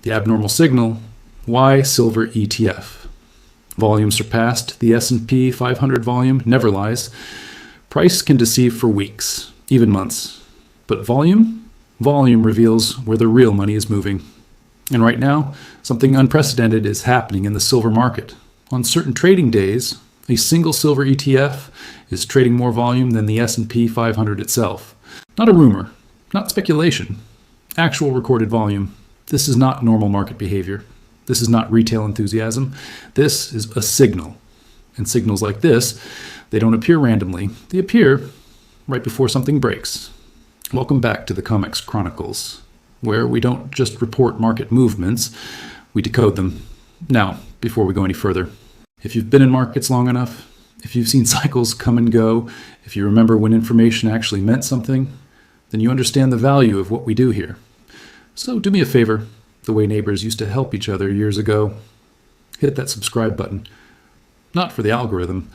The abnormal signal, why silver ETF? Volume surpassed, the S&P 500 volume never lies. Price can deceive for weeks, even months. But volume reveals where the real money is moving. And right now, something unprecedented is happening in the silver market. On certain trading days, a single silver ETF is trading more volume than the S&P 500 itself. Not a rumor, not speculation, actual recorded volume. This is not normal market behavior. This is not retail enthusiasm. This is a signal. And signals like this, they don't appear randomly. They appear right before something breaks. Welcome back to the COMEX Chronicles, where we don't just report market movements, we decode them. Now, before we go any further, if you've been in markets long enough, if you've seen cycles come and go, if you remember when information actually meant something, then you understand the value of what we do here. So do me a favor, the way neighbors used to help each other years ago. Hit that subscribe button. Not for the algorithm,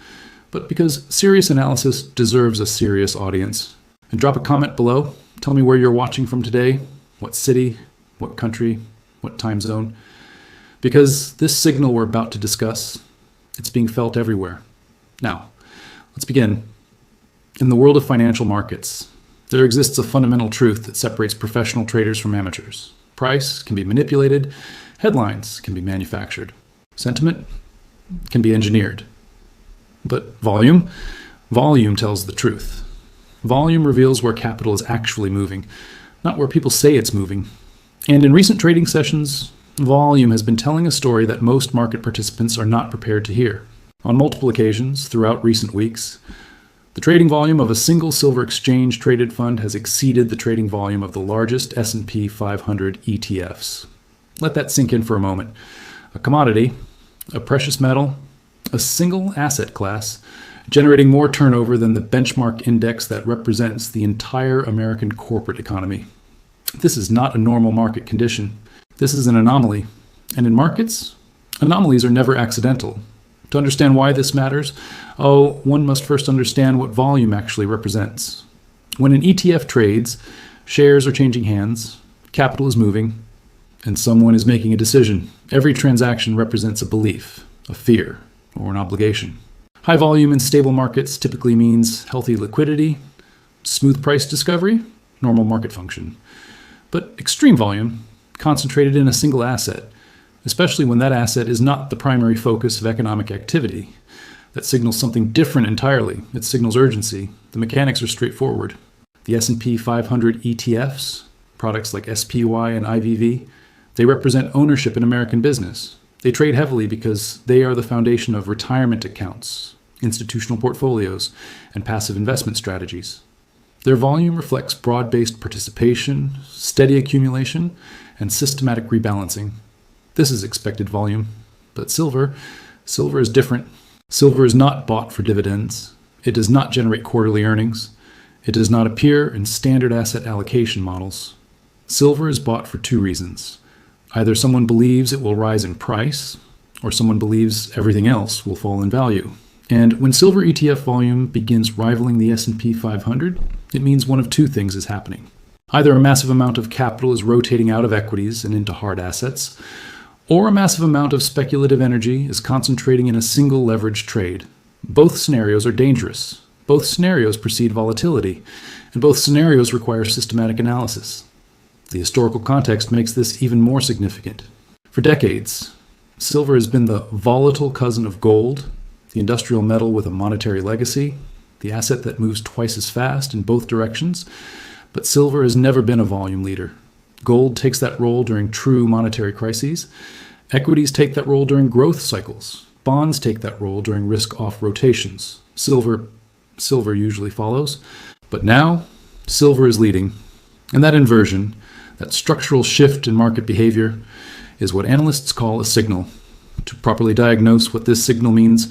but because serious analysis deserves a serious audience. And drop a comment below. Tell me where you're watching from today, what city, what country, what time zone. Because this signal we're about to discuss, it's being felt everywhere. Now, let's begin. In the world of financial markets, there exists a fundamental truth that separates professional traders from amateurs. Price can be manipulated, headlines can be manufactured, sentiment can be engineered. But volume tells the truth. Volume reveals where capital is actually moving, not where people say it's moving. And in recent trading sessions, volume has been telling a story that most market participants are not prepared to hear. On multiple occasions throughout recent weeks, the trading volume of a single silver exchange-traded fund has exceeded the trading volume of the largest S&P 500 ETFs. Let that sink in for a moment. A commodity, a precious metal, a single asset class, generating more turnover than the benchmark index that represents the entire American corporate economy. This is not a normal market condition. This is an anomaly. And in markets, anomalies are never accidental. To understand why this matters, one must first understand what volume actually represents. When an ETF trades, shares are changing hands, capital is moving, and someone is making a decision. Every transaction represents a belief, a fear, or an obligation. High volume in stable markets typically means healthy liquidity, smooth price discovery, normal market function. But extreme volume, concentrated in a single asset, especially when that asset is not the primary focus of economic activity. That signals something different entirely. It signals urgency. The mechanics are straightforward. The S&P 500 ETFs, products like SPY and IVV, they represent ownership in American business. They trade heavily because they are the foundation of retirement accounts, institutional portfolios, and passive investment strategies. Their volume reflects broad-based participation, steady accumulation, and systematic rebalancing. This is expected volume, but silver is different. Silver is not bought for dividends. It does not generate quarterly earnings. It does not appear in standard asset allocation models. Silver is bought for two reasons. Either someone believes it will rise in price, or someone believes everything else will fall in value. And when silver ETF volume begins rivaling the S&P 500, it means one of two things is happening. Either a massive amount of capital is rotating out of equities and into hard assets, or a massive amount of speculative energy is concentrating in a single leveraged trade. Both scenarios are dangerous. Both scenarios precede volatility, and both scenarios require systematic analysis. The historical context makes this even more significant. For decades, silver has been the volatile cousin of gold, the industrial metal with a monetary legacy, the asset that moves twice as fast in both directions, but silver has never been a volume leader. Gold takes that role during true monetary crises. Equities take that role during growth cycles. Bonds take that role during risk-off rotations. Silver usually follows. But now, silver is leading. And that inversion, that structural shift in market behavior, is what analysts call a signal. To properly diagnose what this signal means,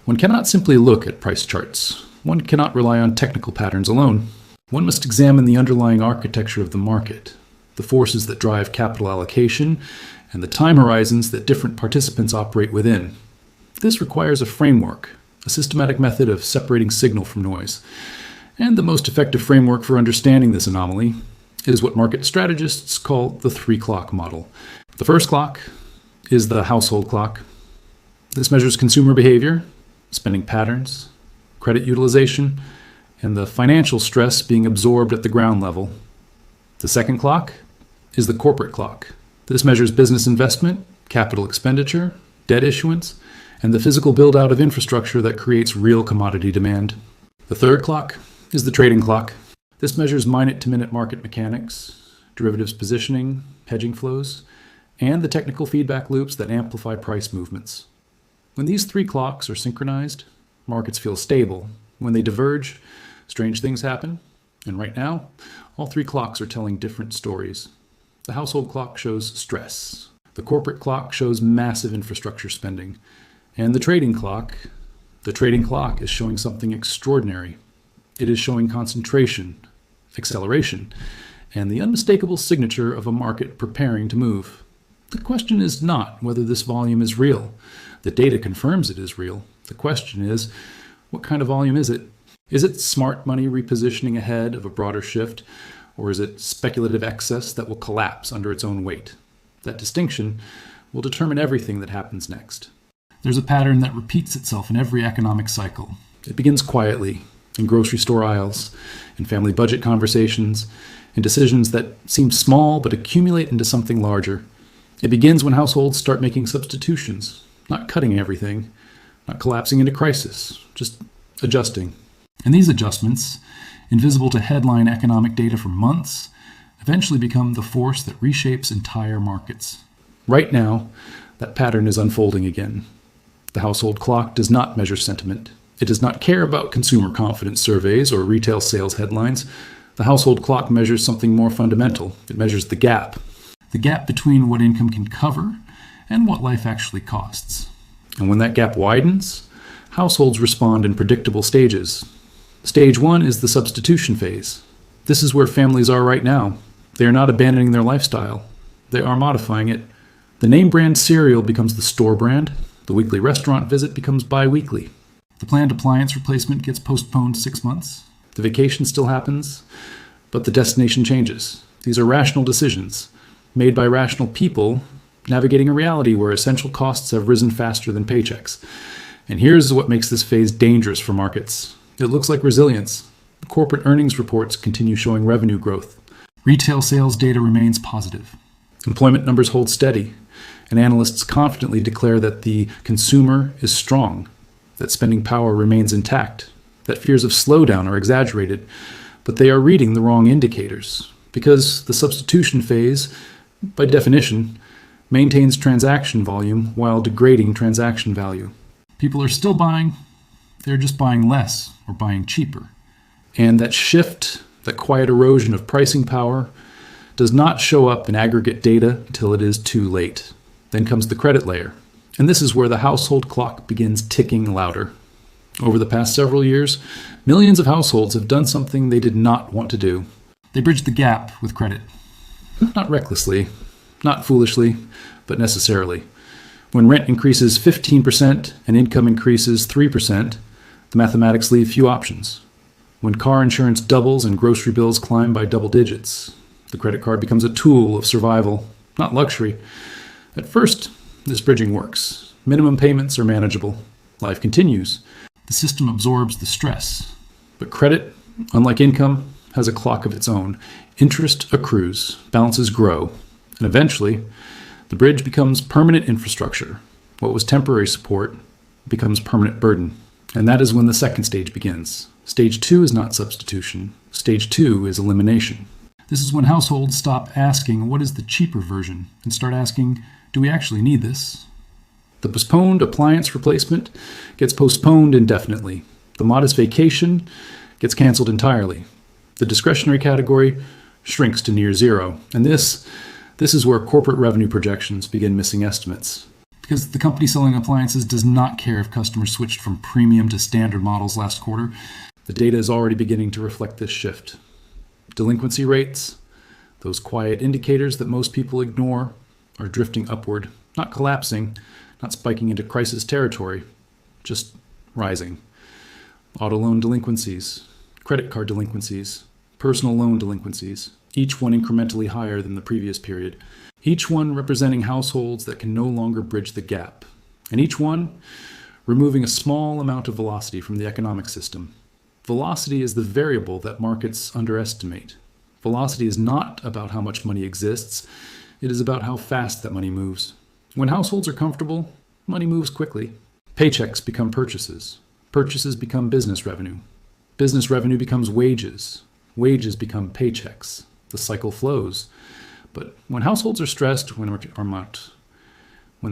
one cannot simply look at price charts. One cannot rely on technical patterns alone. One must examine the underlying architecture of the market, the forces that drive capital allocation, and the time horizons that different participants operate within. This requires a framework, a systematic method of separating signal from noise. And the most effective framework for understanding this anomaly is what market strategists call the 3 o'clock model. The first clock is the household clock. This measures consumer behavior, spending patterns, credit utilization, and the financial stress being absorbed at the ground level. The second clock is the corporate clock. This measures business investment, capital expenditure, debt issuance, and the physical build-out of infrastructure that creates real commodity demand. The third clock is the trading clock. This measures minute-to-minute market mechanics, derivatives positioning, hedging flows, and the technical feedback loops that amplify price movements. When these three clocks are synchronized, markets feel stable. When they diverge, strange things happen. And right now, all three clocks are telling different stories. The household clock shows stress. The corporate clock shows massive infrastructure spending. And the trading clock is showing something extraordinary. It is showing concentration, acceleration, and the unmistakable signature of a market preparing to move. The question is not whether this volume is real. The data confirms it is real. The question is, what kind of volume is it? Is it smart money repositioning ahead of a broader shift, or is it speculative excess that will collapse under its own weight? That distinction will determine everything that happens next. There's a pattern that repeats itself in every economic cycle. It begins quietly, in grocery store aisles, in family budget conversations, in decisions that seem small but accumulate into something larger. It begins when households start making substitutions, not cutting everything, not collapsing into crisis, just adjusting. And these adjustments, invisible to headline economic data for months, eventually become the force that reshapes entire markets. Right now, that pattern is unfolding again. The household clock does not measure sentiment. It does not care about consumer confidence surveys or retail sales headlines. The household clock measures something more fundamental. It measures the gap between what income can cover and what life actually costs. And when that gap widens, households respond in predictable stages. Stage one is the substitution phase. This is where families are right now. They are not abandoning their lifestyle. They are modifying it. The name brand cereal becomes the store brand. The weekly restaurant visit becomes bi-weekly. The planned appliance replacement gets postponed 6 months. The vacation still happens, but the destination changes. These are rational decisions, made by rational people navigating a reality where essential costs have risen faster than paychecks. And here's what makes this phase dangerous for markets. It looks like resilience. Corporate earnings reports continue showing revenue growth. Retail sales data remains positive. Employment numbers hold steady, and analysts confidently declare that the consumer is strong, that spending power remains intact, that fears of slowdown are exaggerated, but they are reading the wrong indicators, because the substitution phase, by definition, maintains transaction volume while degrading transaction value. People are still buying, they're just buying less or buying cheaper. And that shift, that quiet erosion of pricing power, does not show up in aggregate data until it is too late. Then comes the credit layer. And this is where the household clock begins ticking louder. Over the past several years, millions of households have done something they did not want to do. They bridged the gap with credit. Not recklessly, not foolishly, but necessarily. When rent increases 15% and income increases 3%, the mathematics leave few options. When car insurance doubles and grocery bills climb by double digits, the credit card becomes a tool of survival, not luxury. At first, this bridging works. Minimum payments are manageable. Life continues. The system absorbs the stress. But credit, unlike income, has a clock of its own. Interest accrues, balances grow, and eventually, the bridge becomes permanent infrastructure. What was temporary support becomes permanent burden. And that is when the second stage begins. Stage 2 is not substitution. Stage 2 is elimination. This is when households stop asking, what is the cheaper version, and start asking, do we actually need this? The postponed appliance replacement gets postponed indefinitely. The modest vacation gets canceled entirely. The discretionary category shrinks to near zero. And this is where corporate revenue projections begin missing estimates. Because the company selling appliances does not care if customers switched from premium to standard models last quarter. The data is already beginning to reflect this shift. Delinquency rates, those quiet indicators that most people ignore, are drifting upward, not collapsing, not spiking into crisis territory, just rising. Auto loan delinquencies, credit card delinquencies, personal loan delinquencies, each one incrementally higher than the previous period. each one representing households that can no longer bridge the gap, and each one removing a small amount of velocity from the economic system. Velocity is the variable that markets underestimate. Velocity is not about how much money exists, it is about how fast that money moves. When households are comfortable, money moves quickly. Paychecks become purchases. Purchases become business revenue. Business revenue becomes wages. Wages become paychecks. The cycle flows. But when households are stressed, when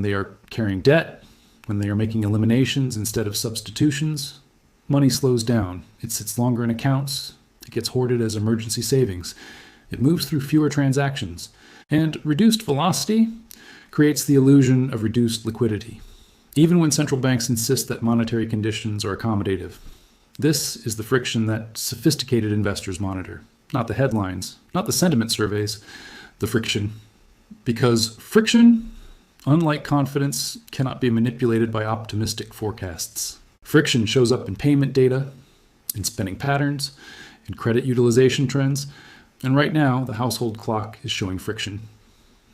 they are carrying debt, when they are making eliminations instead of substitutions, money slows down. It sits longer in accounts. It gets hoarded as emergency savings. It moves through fewer transactions. And reduced velocity creates the illusion of reduced liquidity, even when central banks insist that monetary conditions are accommodative. This is the friction that sophisticated investors monitor, not the headlines, not the sentiment surveys, the friction. Because friction, unlike confidence, cannot be manipulated by optimistic forecasts. Friction shows up in payment data, in spending patterns, in credit utilization trends, and right now the household clock is showing friction.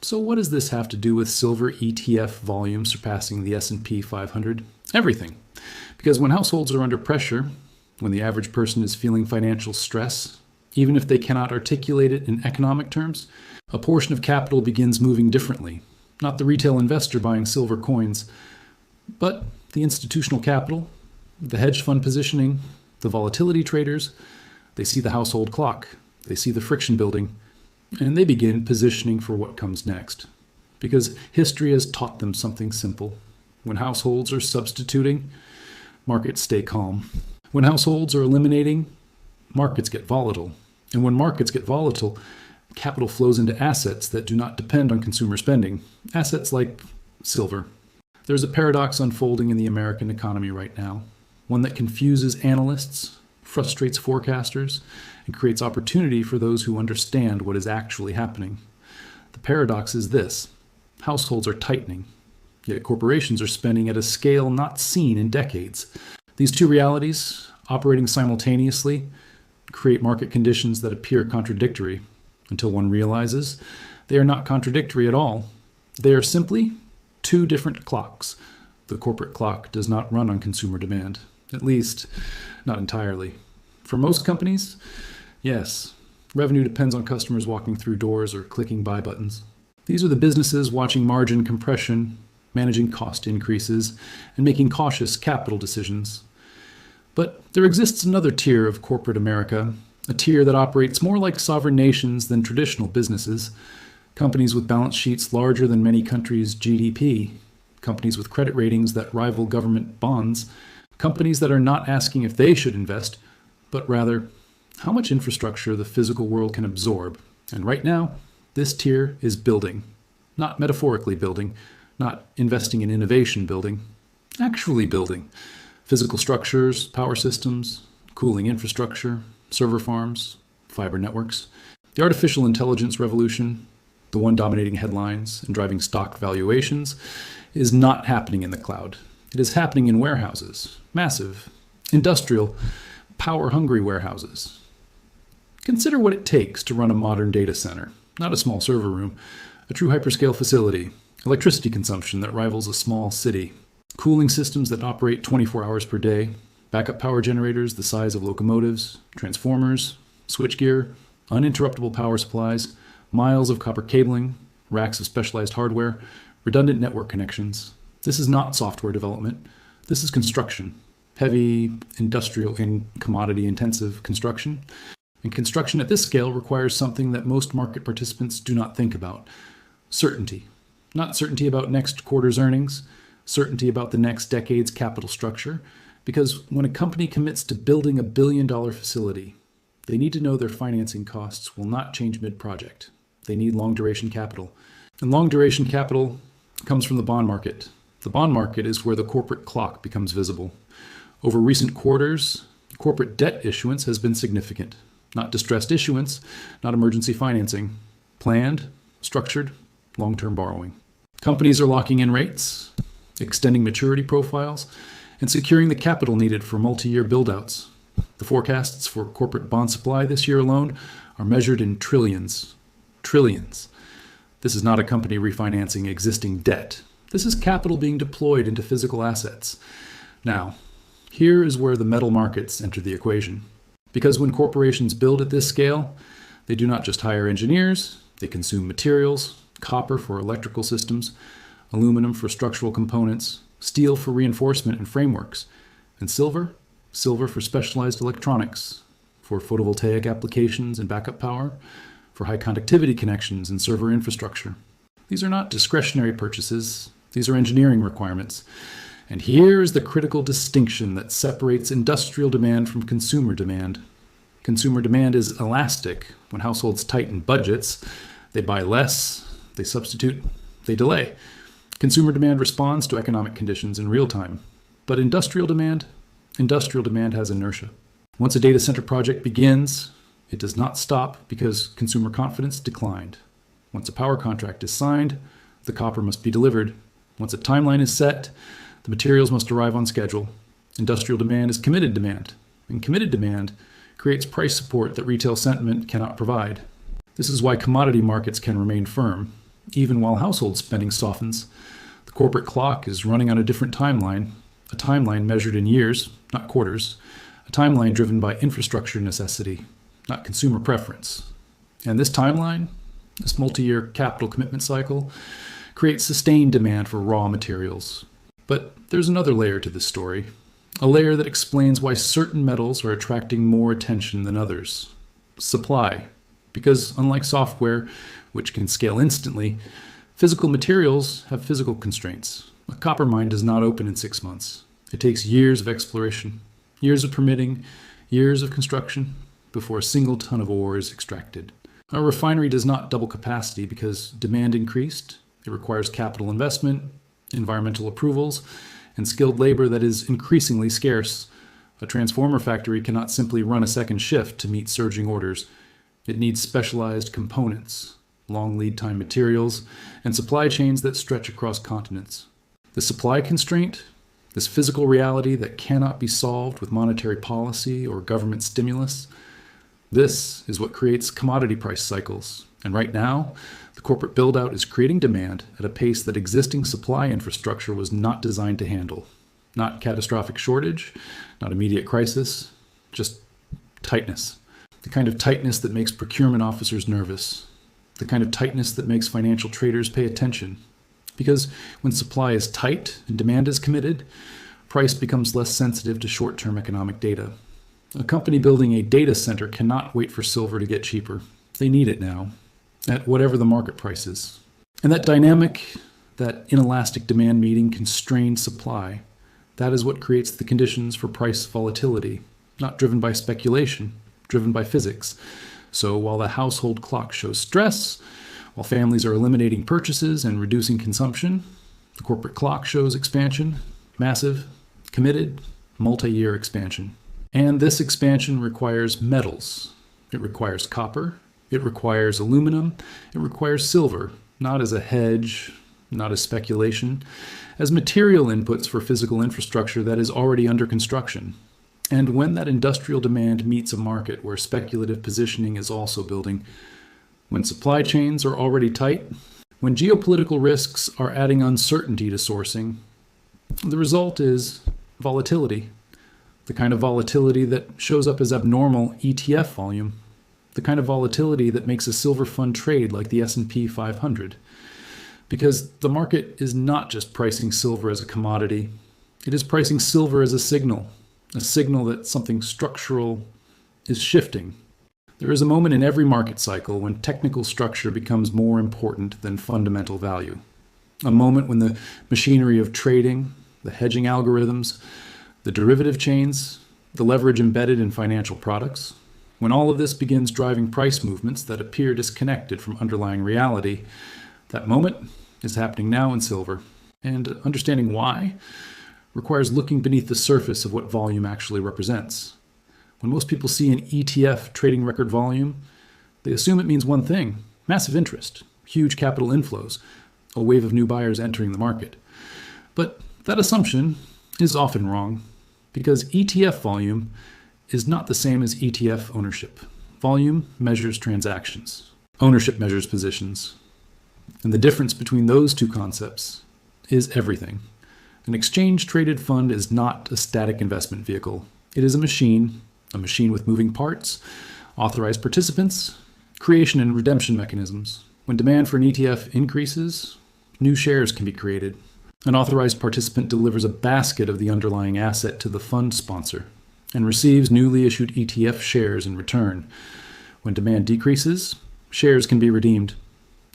So what does this have to do with silver ETF volume surpassing the S&P 500? Everything. Because when households are under pressure, when the average person is feeling financial stress, even if they cannot articulate it in economic terms, a portion of capital begins moving differently. Not the retail investor buying silver coins, but the institutional capital, the hedge fund positioning, the volatility traders. They see the household clock. They see the friction building. And they begin positioning for what comes next. Because history has taught them something simple. When households are substituting, markets stay calm. When households are eliminating, markets get volatile. And when markets get volatile, capital flows into assets that do not depend on consumer spending. Assets like silver. There's a paradox unfolding in the American economy right now. One that confuses analysts, frustrates forecasters, and creates opportunity for those who understand what is actually happening. The paradox is this: households are tightening, yet corporations are spending at a scale not seen in decades. These two realities, operating simultaneously, create market conditions that appear contradictory, until one realizes they are not contradictory at all. They are simply two different clocks. The corporate clock does not run on consumer demand, at least not entirely. For most companies, yes, revenue depends on customers walking through doors or clicking buy buttons. These are the businesses watching margin compression, managing cost increases, and making cautious capital decisions. But there exists another tier of corporate America, a tier that operates more like sovereign nations than traditional businesses, companies with balance sheets larger than many countries' GDP, companies with credit ratings that rival government bonds, companies that are not asking if they should invest, but rather how much infrastructure the physical world can absorb. And right now, this tier is building. Not metaphorically building, not investing in innovation building, actually building. Physical structures, power systems, cooling infrastructure, server farms, fiber networks. The artificial intelligence revolution, the one dominating headlines and driving stock valuations, is not happening in the cloud. It is happening in warehouses, massive, industrial, power-hungry warehouses. Consider what it takes to run a modern data center, not a small server room, a true hyperscale facility, electricity consumption that rivals a small city, cooling systems that operate 24 hours per day, backup power generators the size of locomotives, transformers, switchgear, uninterruptible power supplies, miles of copper cabling, racks of specialized hardware, redundant network connections. This is not software development. This is construction. Heavy, industrial, and commodity-intensive construction. And construction at this scale requires something that most market participants do not think about: certainty. Not certainty about next quarter's earnings, certainty about the next decade's capital structure, because when a company commits to building a billion-dollar facility, they need to know their financing costs will not change mid-project. They need long-duration capital. And long-duration capital comes from the bond market. The bond market is where the corporate clock becomes visible. Over recent quarters, corporate debt issuance has been significant. Not distressed issuance, not emergency financing. Planned, structured, long-term borrowing. Companies are locking in rates, extending maturity profiles, and securing the capital needed for multi-year build-outs. The forecasts for corporate bond supply this year alone are measured in trillions. Trillions. This is not a company refinancing existing debt. This is capital being deployed into physical assets. Now, here is where the metal markets enter the equation. Because when corporations build at this scale, they do not just hire engineers, they consume materials, copper for electrical systems, aluminum for structural components, steel for reinforcement and frameworks, and silver for specialized electronics, for photovoltaic applications and backup power, for high conductivity connections and server infrastructure. These are not discretionary purchases, these are engineering requirements. And here is the critical distinction that separates industrial demand from consumer demand. Consumer demand is elastic. When households tighten budgets, they buy less, they substitute, they delay. Consumer demand responds to economic conditions in real time. But industrial demand has inertia. Once a data center project begins, it does not stop because consumer confidence declined. Once a power contract is signed, the copper must be delivered. Once a timeline is set, the materials must arrive on schedule. Industrial demand is committed demand, and committed demand creates price support that retail sentiment cannot provide. This is why commodity markets can remain firm, even while household spending softens. The corporate clock is running on a different timeline, a timeline measured in years, not quarters, a timeline driven by infrastructure necessity, not consumer preference. And this timeline, this multi-year capital commitment cycle, creates sustained demand for raw materials. But there's another layer to this story, a layer that explains why certain metals are attracting more attention than others. Supply. Because unlike software, which can scale instantly, physical materials have physical constraints. A copper mine does not open in 6 months. It takes years of exploration, years of permitting, years of construction before a single ton of ore is extracted. A refinery does not double capacity because demand increased. It requires capital investment, environmental approvals, and skilled labor that is increasingly scarce. A transformer factory cannot simply run a second shift to meet surging orders. It needs specialized components, long lead time materials, and supply chains that stretch across continents. The supply constraint, this physical reality that cannot be solved with monetary policy or government stimulus, this is what creates commodity price cycles. And right now, the corporate build-out is creating demand at a pace that existing supply infrastructure was not designed to handle. Not catastrophic shortage, not immediate crisis, just tightness. The kind of tightness that makes procurement officers nervous. The kind of tightness that makes financial traders pay attention. Because when supply is tight and demand is committed, price becomes less sensitive to short-term economic data. A company building a data center cannot wait for silver to get cheaper. They need it now, at whatever the market price is. And that dynamic, that inelastic demand meeting constrained supply, that is what creates the conditions for price volatility, not driven by speculation, driven by physics. So while the household clock shows stress, while families are eliminating purchases and reducing consumption, the corporate clock shows expansion, massive, committed, multi-year expansion. And this expansion requires metals. It requires copper. It requires aluminum. It requires silver, not as a hedge, not as speculation, as material inputs for physical infrastructure that is already under construction. And when that industrial demand meets a market where speculative positioning is also building, when supply chains are already tight, when geopolitical risks are adding uncertainty to sourcing, the result is volatility. The kind of volatility that shows up as abnormal ETF volume. The kind of volatility that makes a silver fund trade like the S&P 500. Because the market is not just pricing silver as a commodity. It is pricing silver as a signal that something structural is shifting. There is a moment in every market cycle when technical structure becomes more important than fundamental value. A moment when the machinery of trading, the hedging algorithms, the derivative chains, the leverage embedded in financial products, when all of this begins driving price movements that appear disconnected from underlying reality, that moment is happening now in silver. And understanding why requires looking beneath the surface of what volume actually represents. When most people see an ETF trading record volume, they assume it means one thing: massive interest, huge capital inflows, a wave of new buyers entering the market. But that assumption is often wrong, because ETF volume is not the same as ETF ownership. Volume measures transactions. Ownership measures positions. And the difference between those two concepts is everything. An exchange-traded fund is not a static investment vehicle. It is a machine with moving parts, authorized participants, creation and redemption mechanisms. When demand for an ETF increases, new shares can be created. An authorized participant delivers a basket of the underlying asset to the fund sponsor and receives newly issued ETF shares in return. When demand decreases, shares can be redeemed.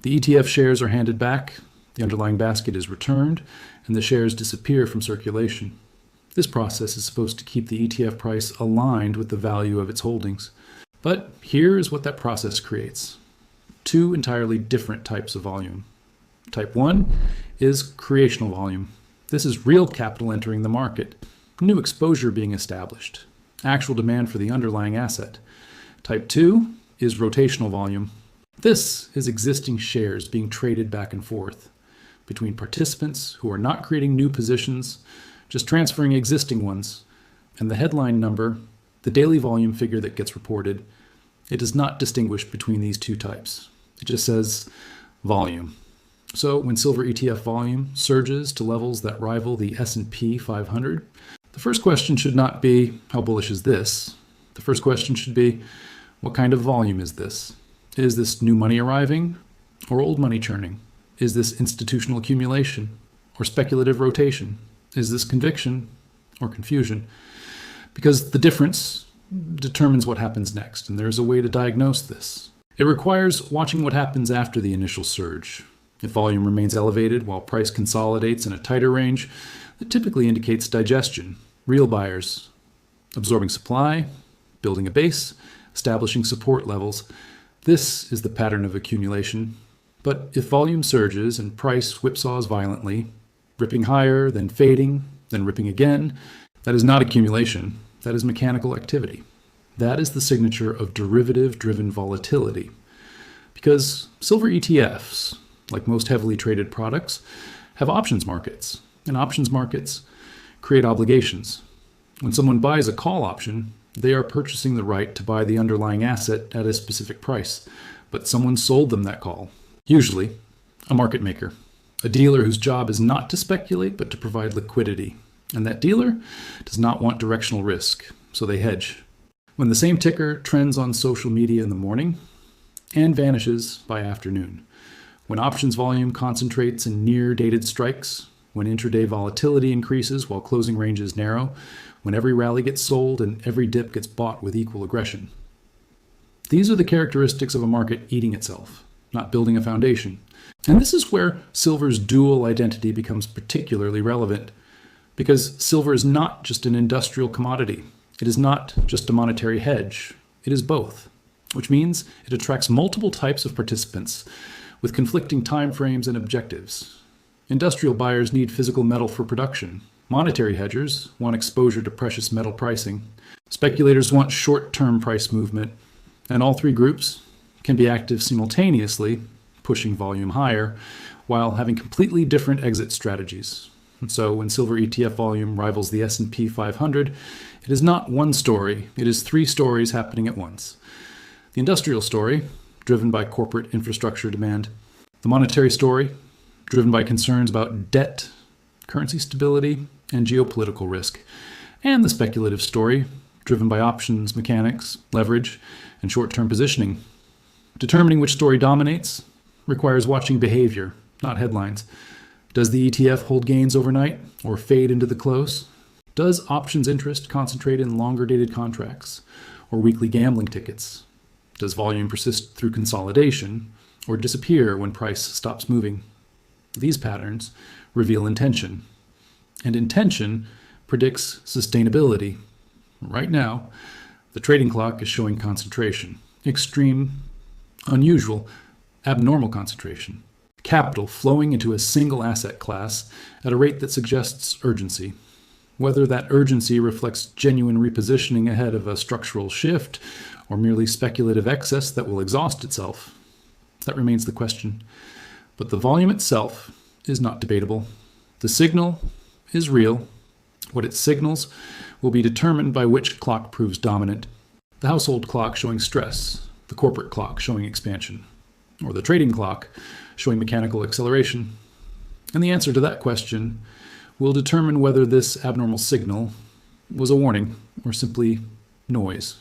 The ETF shares are handed back, the underlying basket is returned, and the shares disappear from circulation. This process is supposed to keep the ETF price aligned with the value of its holdings. But here is what that process creates. Two entirely different types of volume. Type 1 is creational volume. This is real capital entering the market, new exposure being established, actual demand for the underlying asset. Type 2 is rotational volume. This is existing shares being traded back and forth between participants who are not creating new positions, just transferring existing ones. And the headline number, the daily volume figure that gets reported, it does not distinguish between these two types. It just says volume. So when silver ETF volume surges to levels that rival the S&P 500, the first question should not be, how bullish is this? The first question should be, what kind of volume is this? Is this new money arriving or old money churning? Is this institutional accumulation or speculative rotation? Is this conviction or confusion? Because the difference determines what happens next, and there's a way to diagnose this. It requires watching what happens after the initial surge. If volume remains elevated while price consolidates in a tighter range, that typically indicates digestion, real buyers, absorbing supply, building a base, establishing support levels. This is the pattern of accumulation. But if volume surges and price whipsaws violently, ripping higher, then fading, then ripping again, that is not accumulation, that is mechanical activity. That is the signature of derivative-driven volatility. Because silver ETFs, like most heavily traded products, have options markets, and options markets create obligations. When someone buys a call option, they are purchasing the right to buy the underlying asset at a specific price, but someone sold them that call. Usually, a market maker, a dealer whose job is not to speculate but to provide liquidity. And that dealer does not want directional risk, so they hedge. When the same ticker trends on social media in the morning and vanishes by afternoon, when options volume concentrates in near-dated strikes, when intraday volatility increases while closing ranges narrow, when every rally gets sold and every dip gets bought with equal aggression. These are the characteristics of a market eating itself, not building a foundation. And this is where silver's dual identity becomes particularly relevant, because silver is not just an industrial commodity. It is not just a monetary hedge. It is both, which means it attracts multiple types of participants with conflicting timeframes and objectives. Industrial buyers need physical metal for production. Monetary hedgers want exposure to precious metal pricing. Speculators want short-term price movement. And all three groups can be active simultaneously, pushing volume higher, while having completely different exit strategies. And so when silver ETF volume rivals the S&P 500, it is not one story, it is three stories happening at once. The industrial story, driven by corporate infrastructure demand. The monetary story, driven by concerns about debt, currency stability, and geopolitical risk. And the speculative story, driven by options, mechanics, leverage, and short-term positioning. Determining which story dominates requires watching behavior, not headlines. Does the ETF hold gains overnight or fade into the close? Does options interest concentrate in longer-dated contracts or weekly gambling tickets? Does volume persist through consolidation or disappear when price stops moving? These patterns reveal intention, and intention predicts sustainability. Right now, the trading clock is showing concentration, extreme, unusual, abnormal concentration. Capital flowing into a single asset class at a rate that suggests urgency. Whether that urgency reflects genuine repositioning ahead of a structural shift or merely speculative excess that will exhaust itself, that remains the question. But the volume itself is not debatable. The signal is real. What it signals will be determined by which clock proves dominant. The household clock showing stress, the corporate clock showing expansion. or the trading clock, showing mechanical acceleration? And the answer to that question will determine whether this abnormal signal was a warning or simply noise.